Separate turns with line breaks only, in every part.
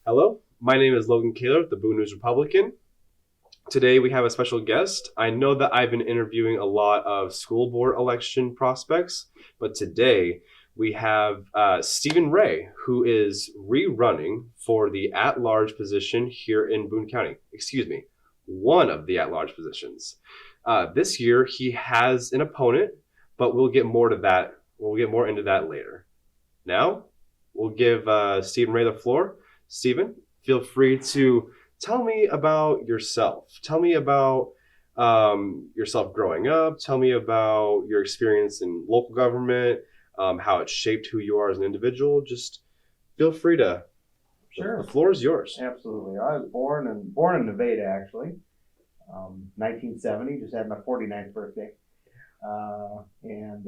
Hello, my name is Logan Kahler with the Boone News-Republican. Today we have a special guest. I know that I've been interviewing a lot of school board election prospects, but today we have Stephen Ray, who is rerunning for the at-large position here in Boone County. Excuse me, one of the at-large positions. This year he has an opponent, but we'll get more to that. We'll get more into that later. Now, we'll give Stephen Ray the floor. Stephen, feel free to tell me about yourself. Tell me about yourself growing up. Tell me about your experience in local government, how it shaped who you are as an individual. Just feel free to.
Sure.
The floor is yours.
Absolutely. I was born in Nevada, actually. 1970, just had my 49th birthday. And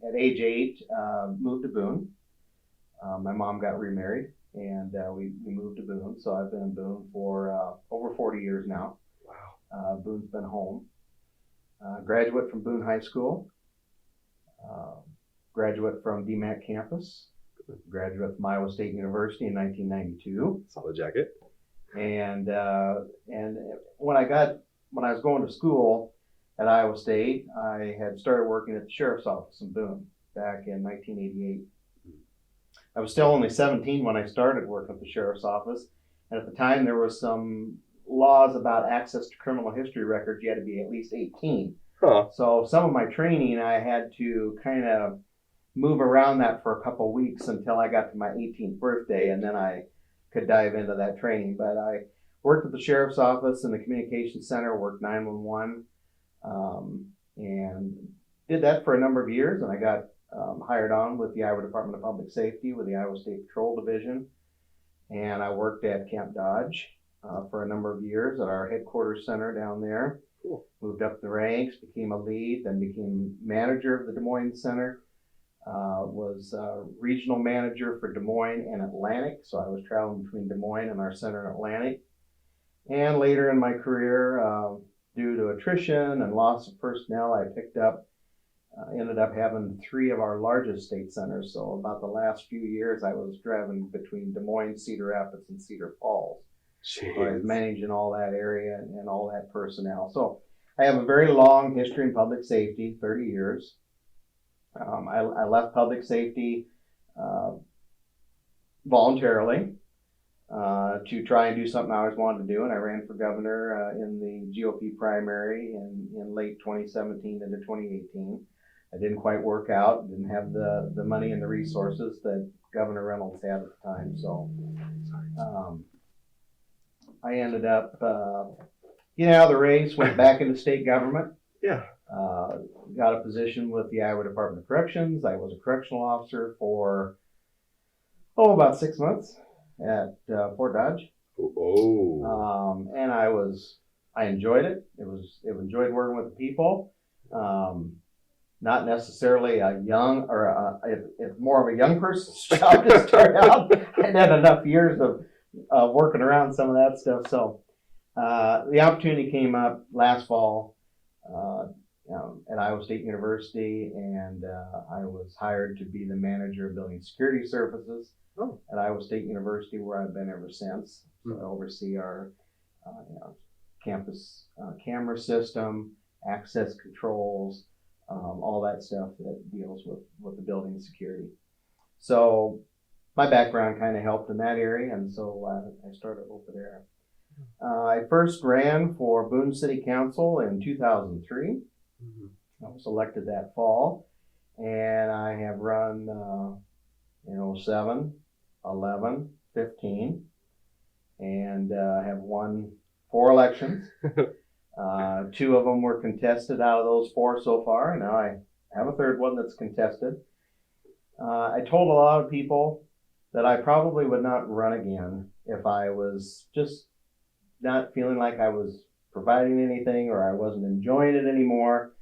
at age 8, moved to Boone. My mom got remarried, and we moved to Boone. So I've been in Boone for over 40 years now.
Wow.
Boone's been home. Graduate from Boone High School. Graduate from DMAC campus. Graduate from Iowa State University in 1992.
Solid jacket.
And when I was going to school at Iowa State, I had started working at the sheriff's office in Boone back in 1988. I was still only 17 when I started working at the sheriff's office, and at the time there was some laws about access to criminal history records. You had to be at least 18.
Huh.
So some of my training, I had to kind of move around that for a couple of weeks until I got to my 18th birthday, and then I could dive into that training. But I worked at the sheriff's office in the communications center, worked 911, and did that for a number of years. And I got hired on with the Iowa Department of Public Safety with the Iowa State Patrol Division. And I worked at Camp Dodge for a number of years at our headquarters center down there.
Cool.
Moved up the ranks, became a lead, then became manager of the Des Moines Center. Was regional manager for Des Moines and Atlantic, so I was traveling between Des Moines and our center in Atlantic. And later in my career, due to attrition and loss of personnel, I ended up having 3 of our largest state centers. So about the last few years, I was driving between Des Moines, Cedar Rapids, and Cedar Falls.
Jeez.
So I was managing all that area and all that personnel. So I have a very long history in public safety, 30 years. I left public safety voluntarily to try and do something I always wanted to do, and I ran for governor in the GOP primary in late 2017 into 2018. I didn't quite work out, didn't have the money and the resources that Governor Reynolds had at the time, so I ended up getting out of the race, went back into state government.
Yeah.
Got a position with the Iowa Department of Corrections. I was a correctional officer for about 6 months at Fort Dodge.
Oh.
And I enjoyed it. It enjoyed working with the people. Not necessarily a young or it's more of a young person's job to start out. I had enough years of working around some of that stuff. So the opportunity came up last fall. At Iowa State University, and I was hired to be the manager of building security services at Iowa State University, where I've been ever since. So I oversee our campus camera system, access controls, all that stuff that deals with the building security. So my background kind of helped in that area, and so I started over there. I first ran for Boone City Council in 2003. I was elected that fall, and I have run in 07, 11, 15, and have won 4 elections. 2 of them were contested out of those 4 so far, and now I have a 3rd one that's contested. I told a lot of people that I probably would not run again if I was just not feeling like I was providing anything or I wasn't enjoying it anymore.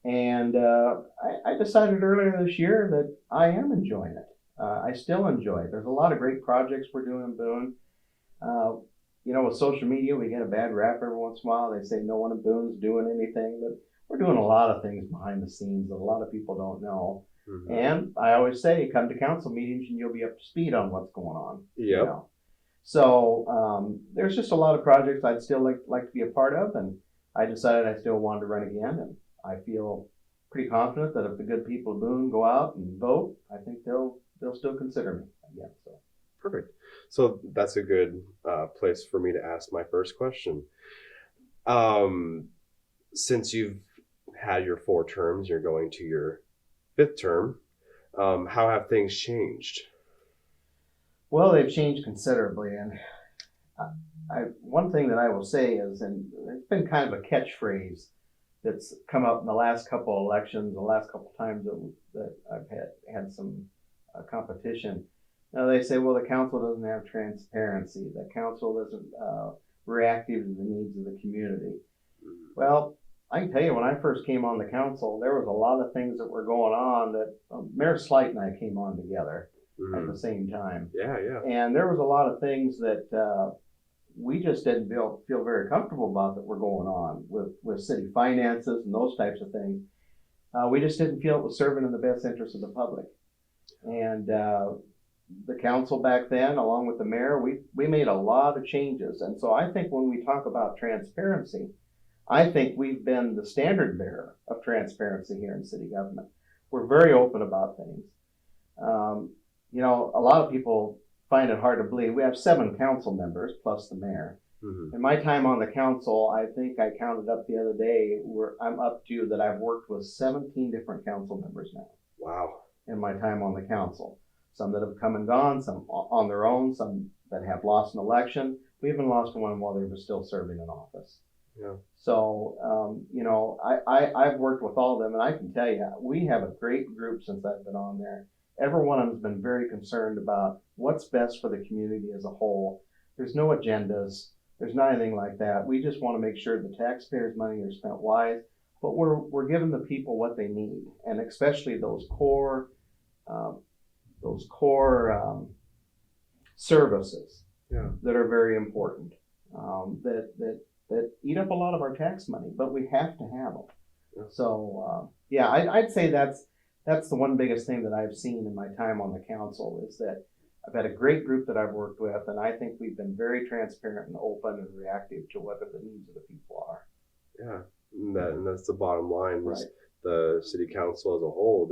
And I decided earlier this year that I am enjoying it. I still enjoy it. There's a lot of great projects we're doing in Boone. With social media, we get a bad rap every once in a while. They say no one in Boone's doing anything, but we're doing a lot of things behind the scenes that a lot of people don't know. Mm-hmm. And I always say, come to council meetings and you'll be up to speed on what's going on.
Yeah.
So there's just a lot of projects I'd still like to be a part of, and I decided I still wanted to run again, and I feel pretty confident that if the good people of Boone go out and vote, I think they'll still consider me again. So
Perfect. So that's a good place for me to ask my first question. Since you've had your 4 terms, you're going to your 5th term. How have things changed?
well, they've changed considerably, and one thing that I will say is, and it's been kind of a catchphrase that's come up in the last couple of elections, the last couple of times that I've had some competition. Now they say, well, the council doesn't have transparency. The council isn't reactive to the needs of the community. Well, I can tell you, when I first came on the council, there was a lot of things that were going on that Mayor Slight and I came on together at the same time.
Yeah, yeah.
And there was a lot of things that we just didn't feel very comfortable about that were going on with city finances and those types of things. We just didn't feel it was serving in the best interest of the public. And the council back then, along with the mayor, we made a lot of changes. And so I think when we talk about transparency, I think we've been the standard bearer of transparency here in city government. We're very open about things. A lot of people find it hard to believe. We have 7 council members plus the mayor. In my time on the council, I think I counted up the other day, I'm up to that I've worked with 17 different council members now.
Wow.
In my time on the council. Some that have come and gone, some on their own, some that have lost an election. We even lost one while they were still serving in office.
Yeah.
So, I've worked with all of them, and I can tell you, we have a great group since I've been on there. Every one of them has been very concerned about what's best for the community as a whole. There's no agendas. There's not anything like that. We just want to make sure the taxpayers' money are spent wise, but we're giving the people what they need, and especially those core services that are very important, that eat up a lot of our tax money, but we have to have them. Yeah. So I'd say that's the one biggest thing that I've seen in my time on the council is that I've had a great group that I've worked with, and I think we've been very transparent and open and reactive to whatever the needs of the people are.
Yeah, and that's the bottom line.
Right.
The city council as a whole,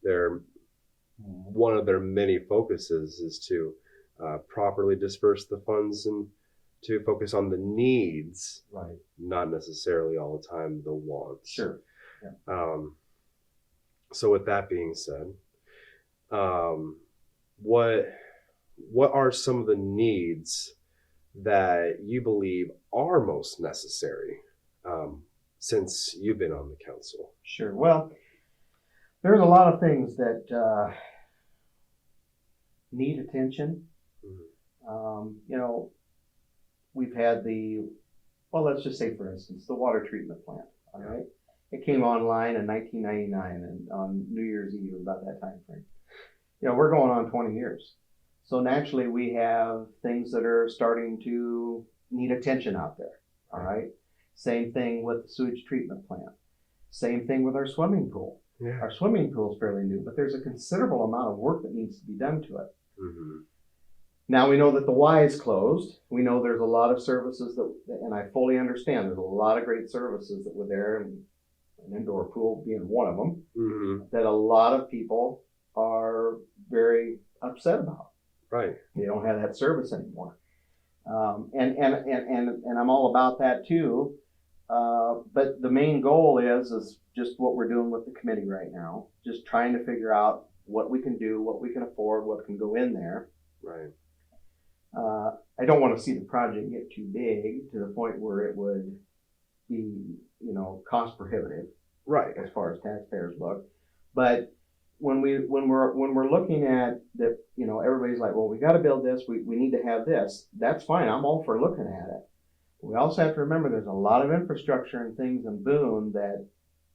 they're one of their many focuses is to properly disperse the funds and to focus on the needs,
right? Not
necessarily all the time the wants.
Sure. Yeah.
So with that being said, what are some of the needs that you believe are most necessary since you've been on the council?
Sure. Well, there's a lot of things that need attention. We've had let's just say, for instance, the water treatment plant. All right. It came online in 1999 and on New Year's Eve, about that time frame. We're going on 20 years. So naturally we have things that are starting to need attention out there. All right. Same thing with the sewage treatment plant. Same thing with our swimming pool. Yeah. Our swimming pool is fairly new, but there's a considerable amount of work that needs to be done to it. Now we know that the Y is closed. We know there's a lot of services and I fully understand there's a lot of great services that were there, and an indoor pool being one of them, that a lot of people are very upset about.
Right.
They don't have that service anymore. And I'm all about that too. But the main goal is just what we're doing with the committee right now, just trying to figure out what we can do, what we can afford, what can go in there.
Right.
I don't want to see the project get too big to the point where it would be, cost prohibitive.
Right.
As far as taxpayers look. But when we're looking at that, everybody's like, well, we got to build this. We need to have this. That's fine. I'm all for looking at it. We also have to remember there's a lot of infrastructure and things in Boone that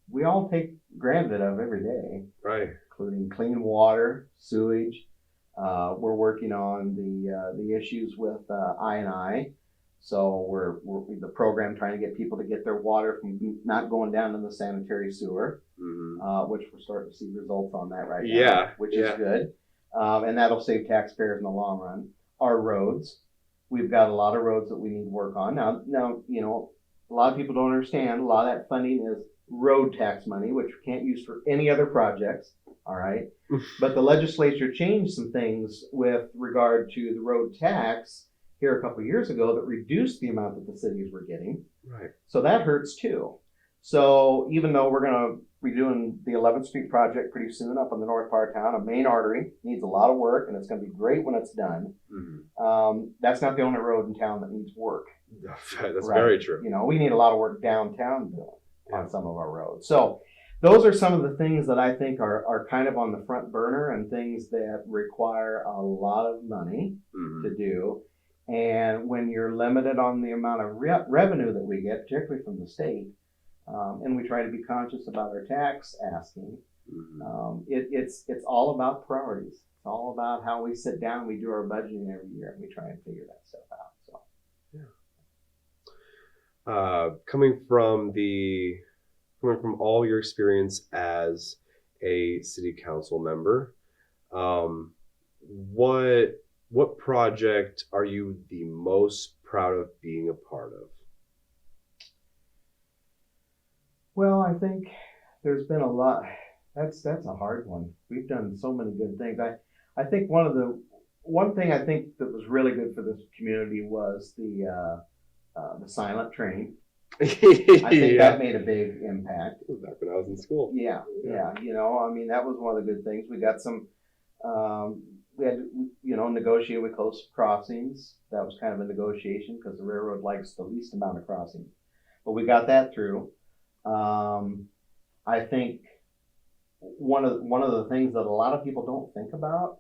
we all take granted of every day.
Right.
Including clean water, sewage. We're working on the issues with I&I. So we're the program trying to get people to get their water from not going down in the sanitary sewer, which we're starting to see results on that right now. Which is good. And that'll save taxpayers in the long run. Our roads. We've got a lot of roads that we need to work on. Now, a lot of people don't understand. A lot of that funding is road tax money, which we can't use for any other projects. All right. But the legislature changed some things with regard to the road tax here a couple of years ago that reduced the amount that the cities were getting.
Right.
So that hurts too. So even though we're going to be doing the 11th Street project pretty soon up on the north part of town, a main artery, needs a lot of work, and it's going to be great when it's done. That's not the only road in town that needs work.
That's very true.
We need a lot of work downtown doing on some of our roads. So those are some of the things that I think are kind of on the front burner and things that require a lot of money to do. And when you're limited on the amount of revenue that we get, particularly from the state, and we try to be conscious about our tax asking, it's all about priorities. It's all about how we sit down, we do our budgeting every year, and we try and figure that stuff out. So,
coming from all your experience as a city council member, what project are you the most proud of being a part of?
Well, I think there's been a lot. That's a hard one. We've done so many good things. I think one thing I think that was really good for this community was the silent train. I think that made a big impact.
Back when I was in school.
Yeah. That was one of the good things. We got some. We had to, negotiate with close crossings. That was kind of a negotiation because the railroad likes the least amount of crossings, but we got that through. I think one of the things that a lot of people don't think about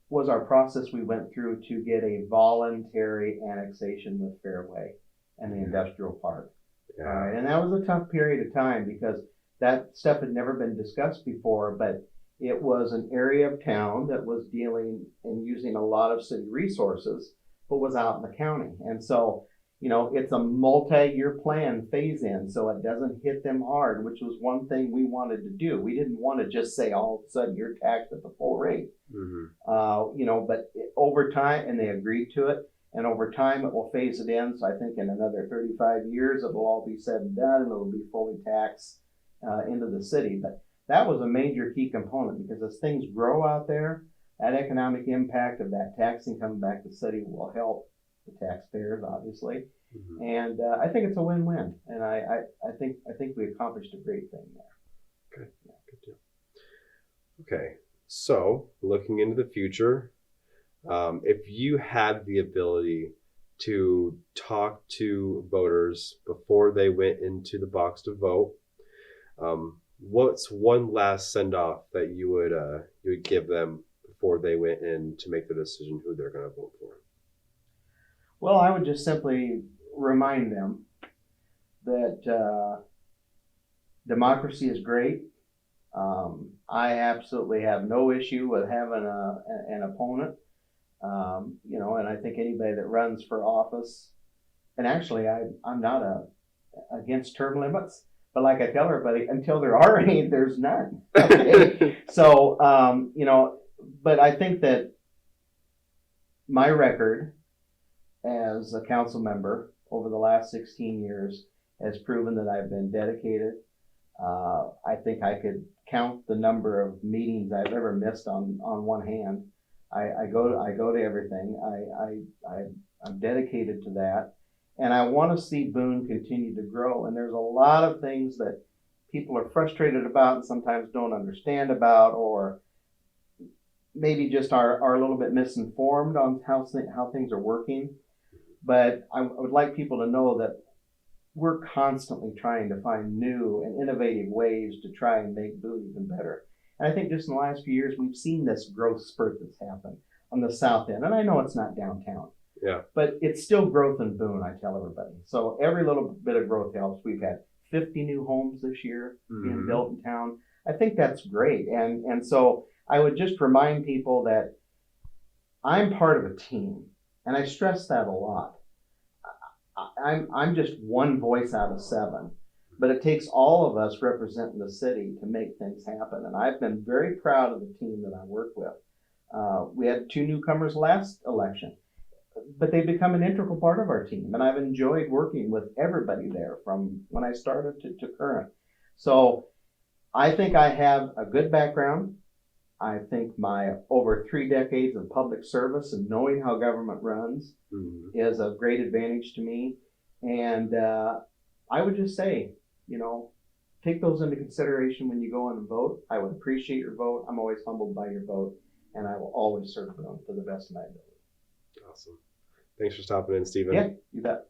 was our process we went through to get a voluntary annexation with Fairway and the industrial park.
Yeah.
All right, and that was a tough period of time because that stuff had never been discussed before, but it was an area of town that was dealing and using a lot of city resources, but was out in the county. And so, it's a multi-year plan phase in, so it doesn't hit them hard, which was one thing we wanted to do. We didn't want to just say all of a sudden you're taxed at the full rate. But over time, and they agreed to it, and over time it will phase it in. So I think in another 35 years, it'll all be said and done, and it'll be fully taxed into the city. But that was a major key component because as things grow out there, that economic impact of that taxing coming back to the city will help the taxpayers, obviously. And I think it's a win-win. And I think we accomplished a great thing there.
Good. Yeah, good deal. Okay, so looking into the future, if you had the ability to talk to voters before they went into the box to vote, what's one last send-off that you would give them before they went in to make the decision who they're going to vote for?
Well, I would just simply remind them that democracy is great. I absolutely have no issue with having an opponent. And I think anybody that runs for office, and actually I'm not against term limits, but like I tell everybody, until there are any, there's none. Okay? So, but I think that my record as a council member over the last 16 years has proven that I've been dedicated. I think I could count the number of meetings I've ever missed on one hand. I go to everything. I'm dedicated to that. And I want to see Boone continue to grow. And there's a lot of things that people are frustrated about and sometimes don't understand about, or maybe just are a little bit misinformed on how things are working. But I would like people to know that we're constantly trying to find new and innovative ways to try and make Boone even better. And I think just in the last few years, we've seen this growth spurt that's happened on the south end. And I know it's not downtown.
Yeah. But
it's still growth in Boone, I tell everybody. So every little bit of growth helps. We've had 50 new homes this year being built in town. I think that's great. And so I would just remind people that I'm part of a team. And I stress that a lot. I'm just one voice out of 7, but it takes all of us representing the city to make things happen. And I've been very proud of the team that I work with. We had 2 newcomers last election, but they've become an integral part of our team, and I've enjoyed working with everybody there from when I started to current. So I think I have a good background. I think my over 3 decades of public service and knowing how government runs is a great advantage to me. And I would just say, take those into consideration when you go on and vote. I would appreciate your vote. I'm always humbled by your vote, and I will always serve them to the best of my ability.
Awesome. Thanks for stopping in, Stephen.
Yeah, you bet.